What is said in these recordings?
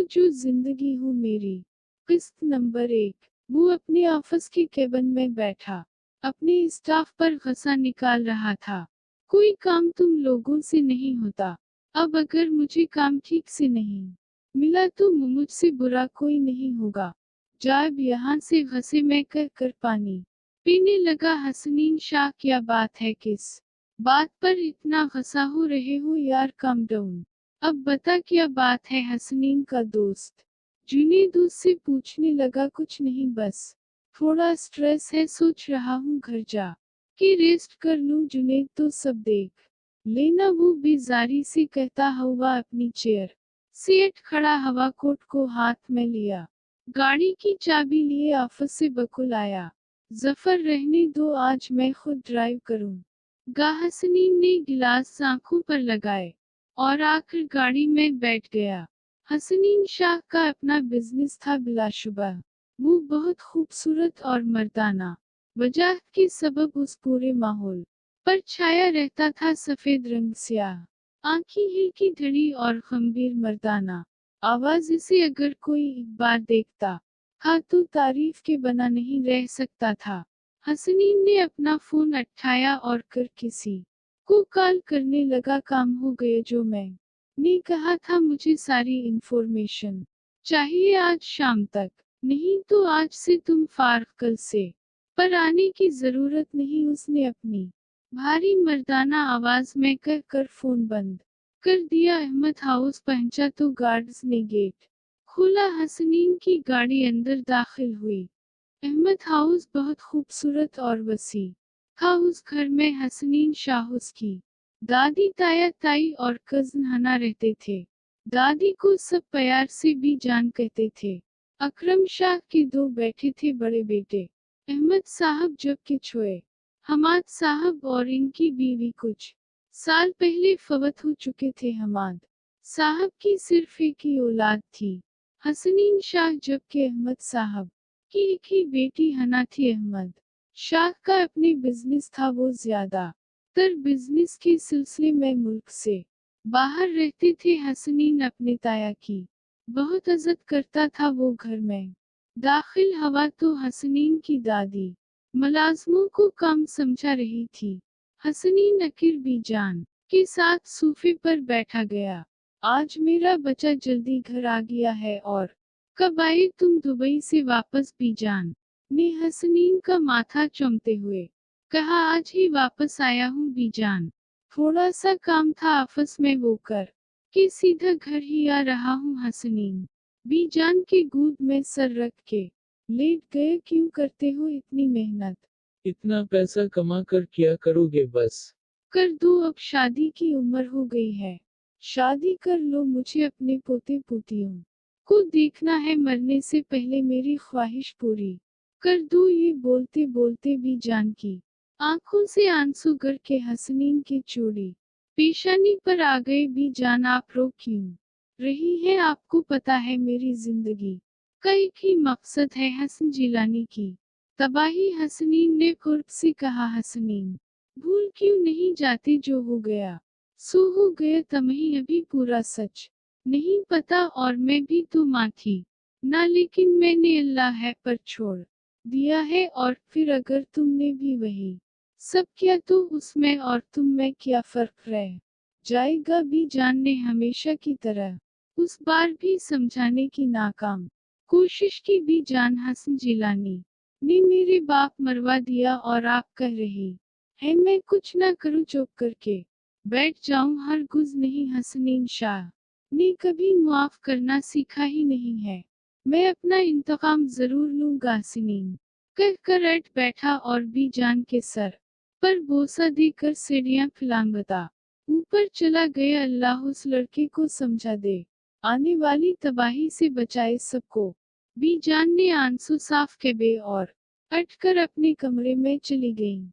जो जिंदगी हो मेरी। किस्त नंबर 1। वो अपने ऑफिस के केबिन में बैठा अपने स्टाफ पर गुस्सा निकाल रहा था। कोई काम तुम लोगों से नहीं होता। अब अगर मुझे काम ठीक से नहीं मिला तो मुझसे बुरा कोई नहीं होगा। जाब यहाँ से घसे में कर पानी पीने लगा। हसनीन शाह, क्या बात है, किस बात पर इतना गुस्सा हो रहे हो यार, काम डाउन। अब बता क्या बात है। हसनीन का दोस्त जुनैद उससे पूछने लगा। कुछ नहीं, बस थोड़ा स्ट्रेस है, सोच रहा हूँ घर जा के रेस्ट कर लूँ। जुनैद तो सब देख लेना, वो बेजारी से कहता हुआ अपनी चेयर से उठ खड़ा, हवा कोट को हाथ में लिया, गाड़ी की चाबी लिए ऑफिस से बकुल आया। जफर, रहने दो, आज मैं खुद ड्राइव करूँगा। हसनीन ने गिलास आंखों पर लगाए और आखिर गाड़ी में बैठ गया। हसनीन शाह का अपना बिजनेस था बिलाशुबा। वो बहुत खूबसूरत और मर्दाना वजह के सबब उस पूरे माहौल पर छाया रहता था। सफेद रंग, स्याह आंखें, हिल की धड़ी और गंभीर मर्दाना आवाज। इसे अगर कोई एक बार देखता था तो तारीफ के बना नहीं रह सकता था। हसनीन ने अपना फोन उठाया और कर किसी को कॉल करने लगा। काम हो गया जो मैं ने कहा था, मुझे सारी इंफॉर्मेशन चाहिए आज शाम तक। नहीं तो आज से तुम फार्ग, कल से पर आने की जरूरत नहीं। उसने अपनी भारी मर्दाना आवाज में कह कर फोन बंद कर दिया। अहमद हाउस पहुंचा तो गार्ड्स ने गेट खोला। हसनीन की गाड़ी अंदर दाखिल हुई। अहमद हाउस बहुत खूबसूरत और वसी था। उस घर में हसनीन शाह, उसकी दादी, ताया ताई और कजन हना रहते थे। दादी को सब प्यार से भी जान कहते थे। अकरम शाह के दो बेटे थे, बड़े बेटे अहमद साहब जबकि छोए हमाद साहब और इनकी बीवी कुछ साल पहले फवत हो चुके थे। हमाद साहब की सिर्फ एक ही औलाद थी, हसनीन शाह, जबकि अहमद साहब की एक ही बेटी हना थी। अहमद शाह का अपने बिजनेस था, वो ज्यादा तर बिजनेस के सिलसिले में मुल्क से बाहर रहते थे। हसनीन अपने ताया की बहुत इज्जत करता था। वो घर में दाखिल हवा तो हसनीन की दादी मुलाजमों को कम समझा रही थी। हसनीन अकीर बीजान के साथ सोफे पर बैठा गया। आज मेरा बच्चा जल्दी घर आ गया है। और कब आए तुम दुबई से वापस? बीजान ने हसनीन का माथा चूमते हुए कहा। आज ही वापस आया हूँ बीजान, थोड़ा सा काम था ऑफिस में, वो कर के सीधा घर ही आ रहा हूँ। हसनीन बीजान के गोद में सर रख के लेट गए। क्यों करते हो इतनी मेहनत? इतना पैसा कमा कर क्या करोगे? बस कर दो, अब शादी की उम्र हो गई है, शादी कर लो। मुझे अपने पोते पोतियों को देखना है, मरने से पहले मेरी ख्वाहिश पूरी कर दो। ये बोलते बोलते भी जान की आंखों से आंसू गिर के हसनीन की चोरी पेशानी पर आ गए। भी जान, आप रो क्यों रही है? आपको पता है मेरी जिंदगी का एक ही मकसद है, हसन जिलानी की तबाही। हसनीन ने कुर्ब से कहा। हसनीन, भूल क्यों नहीं जाती? जो हो गया सो हो गया, तुम्हें अभी पूरा सच नहीं पता। और मैं भी तो माँ थी ना, लेकिन मैंने अल्लाह है पर छोड़ दिया है। और फिर अगर तुमने भी वही सब किया तो उसमें और तुम में क्या फर्क रह जाएगा? भी जान ने हमेशा की तरह उस बार भी समझाने की नाकाम कोशिश की। भी जान, हसन जिलानी ने मेरे बाप मरवा दिया और आप कह रही है मैं कुछ ना करूं, चुप करके बैठ जाऊं? हरगिज़ नहीं। हसनीन शाह ने कभी मुआफ करना सीखा ही नहीं है। मैं अपना इंतकाम जरूर लूंगा। हसनीन कह कर अट बैठा और भी जान के सर पर बोसा देकर सीढ़ियां फिलांगता ऊपर चला गया। अल्लाह उस लड़के को समझा दे, आने वाली तबाही से बचाए सबको। भी जान ने आंसू साफ किए और हटकर अपने कमरे में चली गईं।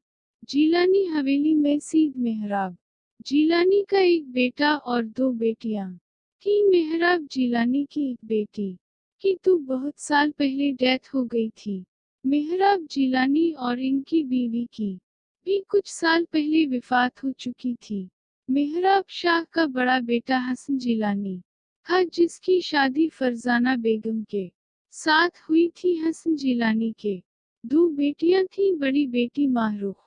जीलानी हवेली में सीध मेहराब जीलानी का एक बेटा और दो बेटियां थी। मेहराब जीलानी की एक बेटी की तो बहुत साल पहले डेथ हो गई थी। मेहराब जीलानी और इनकी बीवी की भी कुछ साल पहले विफात हो चुकी थी। मेहराब शाह का बड़ा बेटा हसन जिलानी था जिसकी शादी फरजाना बेगम के साथ हुई थी। हसन जिलानी के 2 बेटियां थीं, बड़ी बेटी माहरूख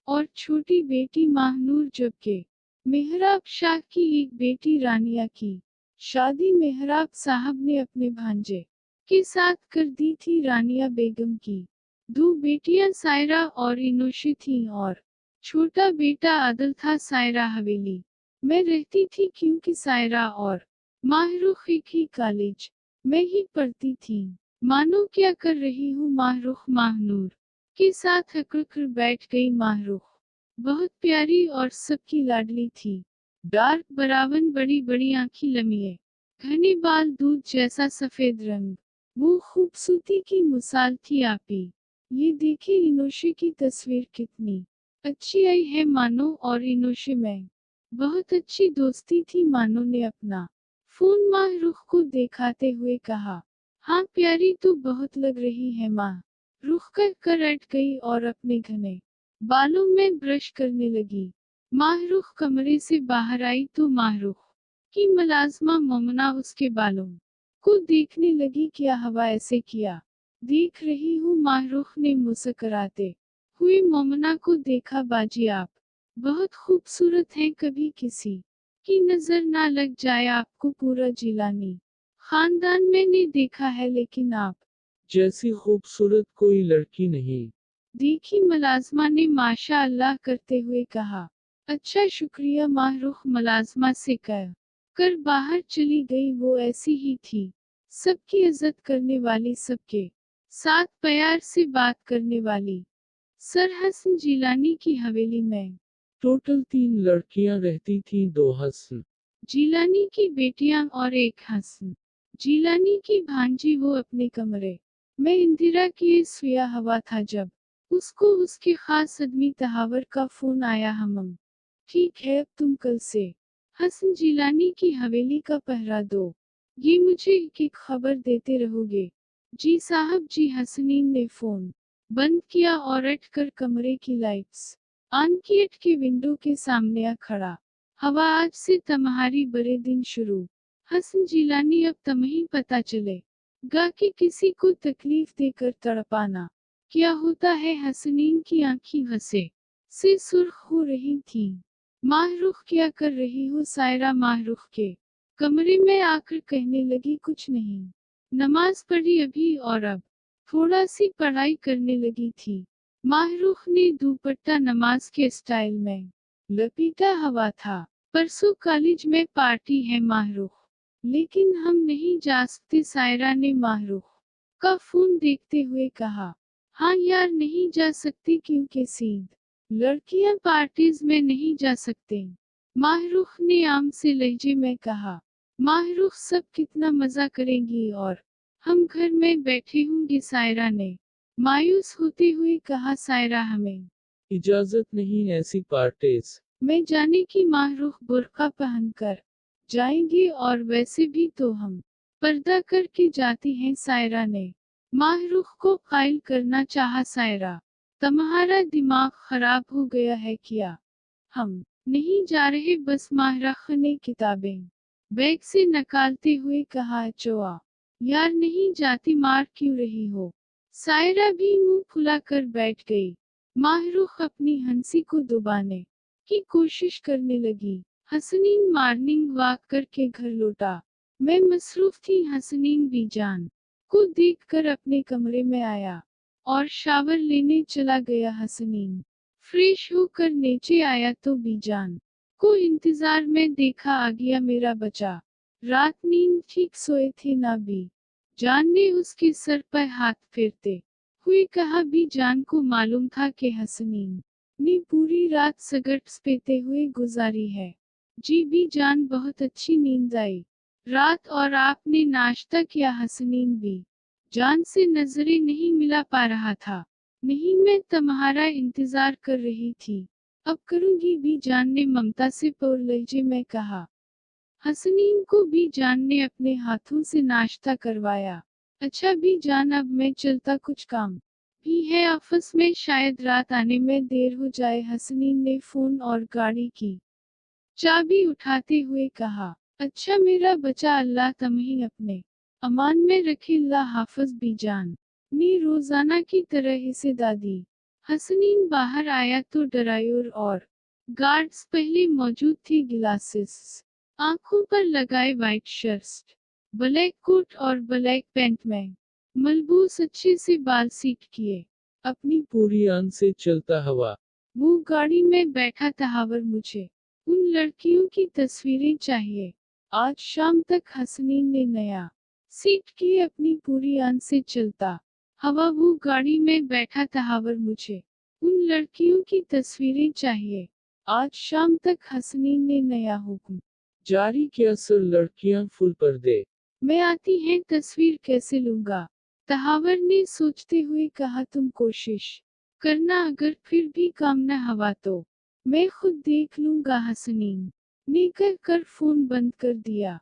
और छोटी बेटी माहनूर, जबकि मेहराब शाह की एक बेटी रानिया की शादी मेहराब साहब ने अपने भांजे के साथ कर दी थी। रानिया बेगम की 2 बेटियां सायरा और इनोशी थीं और छोटा बेटा आदल था। सायरा हवेली में रहती थी क्योंकि सायरा और माहरूख एक ही कॉलेज में ही पढ़ती थीं। मानो क्या कर रही हूँ माहरूख माहनूर के साथ अकड़ बैठ गई। माहरूख बहुत प्यारी और सबकी लाडली थी। डार्क ब्राउन, बड़ी बड़ी आंखें, लम्बे घने बाल, दूध जैसा सफेद रंग, वो खूबसूरती की मिसाल थी। आपी ये देखिए इनोशे की तस्वीर कितनी अच्छी आई है। मानो और इनोशे में बहुत अच्छी दोस्ती थी। मानो ने अपना फोन माहरूख को दिखाते हुए कहा, हाँ प्यारी तो बहुत लग रही है। माँ रुख कर अट गई और अपने घने बालों में ब्रश करने लगी। माहरूख कमरे से बाहर आई तो माहरूख की मुलाजमा मोमना उसके बालों को देखने लगी। क्या हवा ऐसे किया देख रही हूँ? माहरूख ने मुस्कुराते हुए मोमना को देखा। बाजी आप बहुत खूबसूरत हैं, कभी किसी की नजर ना लग जाए आपको। पूरा जिलानी खानदान मैंने देखा है, लेकिन आप जैसी खूबसूरत कोई लड़की नहीं। देखी, मुलाजमा ने माशा अल्लाह करते हुए कहा। अच्छा शुक्रिया, माहरूख मुलाजमा से कर बाहर चली गई। वो ऐसी ही थी, सबकी इज्जत करने वाली, सबके साथ प्यार से बात करने वाली। सर हसन जिलानी की हवेली में टोटल 3 लड़कियां रहती थीं, 2 हसन जिलानी की बेटियां और एक हसन जिलानी की भांजी। वो अपने कमरे में इंदिरा की सोया हवा था जब उसको उसके खास आदमी तहावर का फोन आया। हम ठीक है, अब तुम कल से हसन जिलानी की हवेली का पहरा दो। ये मुझे एक एक खबर देते रहोगे। जी साहब जी। हसनीन ने फोन बंद किया और अट कर कमरे की लाइट्स ऑन की। अट के विंडो के सामने आ खड़ा। हवा, आज से तुम्हारी बड़े दिन शुरू। हसन जिलानी, अब तुम्हें पता चलेगा कि किसी को तकलीफ देकर तड़पाना क्या होता है। हसनीन की आंखें हंसे से सुर्ख हो रही थीं। माहरूख क्या कर रही हो? सायरा माहरूख के कमरे में आकर कहने लगी, कुछ नहीं, नमाज पढ़ी अभी और अब थोड़ा सी पढ़ाई करने लगी थी। माहरूख ने दुपट्टा नमाज के स्टाइल में लपेटा हुआ था। परसों कॉलेज में पार्टी है माहरूख, लेकिन हम नहीं जा सकते। सायरा ने माहरूख का फोन देखते हुए कहा, हाँ यार नहीं जा सकती क्योंकि सीध लड़कियां पार्टीज में नहीं जा सकते। माहरूख ने आम से लहजे में कहा। माहरूख, सब कितना मजा करेंगी और हम घर में बैठे होंगे। सायरा ने मायूस होते हुए कहा। सायरा, हमें इजाजत नहीं ऐसी पार्टीज मैं जाने की। माहरूख, बुर्का पहनकर जाएंगे और वैसे भी तो हम पर्दा करके जाती हैं। सायरा ने माहरूख को कायल करना चाहा। सायरा, तुम्हारा दिमाग खराब हो गया है क्या? हम नहीं जा रहे बस। माहरूख ने किताबें बैग से निकालते हुए कहा। चोआ यार नहीं जाती, मार क्यों रही हो? सायरा भी मुंह फुलाकर बैठ गई। माहरूख अपनी हंसी को दबाने की कोशिश करने लगी। हसनीन मॉर्निंग वॉक करके घर लौटा। मैं मसरूफ थी। हसनीन बीजान को देखकर अपने कमरे में आया और शावर लेने चला गया। हसनीन फ्रेश होकर नीचे आया तो बीजान को इंतजार में देखा। आ गया मेरा बच्चा। रात नींद ठीक सोए थे ना? बी जान ने उसके सर पर हाथ फेरते हुए कहा। बी जान को मालूम था कि हसनीन ने पूरी रात सिगरेट पीते हुए गुजारी है। जी बी जान, बहुत अच्छी नींद आई रात। और आपने नाश्ता किया? हसनीन बी जान से नजरें नहीं मिला पा रहा था। नहीं, मैं तुम्हारा इंतजार कर रही थी। अब करूंगी, बी जान ने ममता से पर लहजे में कहा। हसनीन को बी जान ने अपने हाथों से नाश्ता करवाया। अच्छा बी जान, अब मैं चलता, कुछ काम भी है ऑफिस में, शायद रात आने में देर हो जाए। हसनीन ने फोन और गाड़ी की चाबी उठाते हुए कहा। अच्छा मेरा बचा, अल्लाह तमही अपने अमान में रखे, अल्लाह हाफिज बीजान। नी रोजाना की तरह इसे दादी। हसनीन बाहर आया तो ड्राइवर और गार्ड्स पहले मौजूद थे। गिलासेस आंखों पर लगाए, वाइट शर्ट, ब्लैक कोट और ब्लैक पैंट में मलबूस अच्छे से बाल सीट किए, अपनी पूरी आन से चलता हवा। वो गाड़ी में बैठा तहावर। मुझे उन लड़कियों की तस्वीरें चाहिए। आज शाम तक हसनीन ने नया सीट की, अपनी पूरी आन से चलता हवा। वो गाड़ी में बैठा तहावर। मुझे उन लड़कियों की तस्वीरें चाहिए। आज शाम तक हसनीन ने नया हुक्म जारी किया, सर लड़कियां फुल पर्दे। मैं आती हैं, तस्वीर कैसे लूंगा? तहावर ने सोचते हुए कहा, तुम कोशिश करना, अगर फिर भी काम न हवा तो मैं खुद देख लूंगा। हसनीन ने कर फोन बंद कर दिया।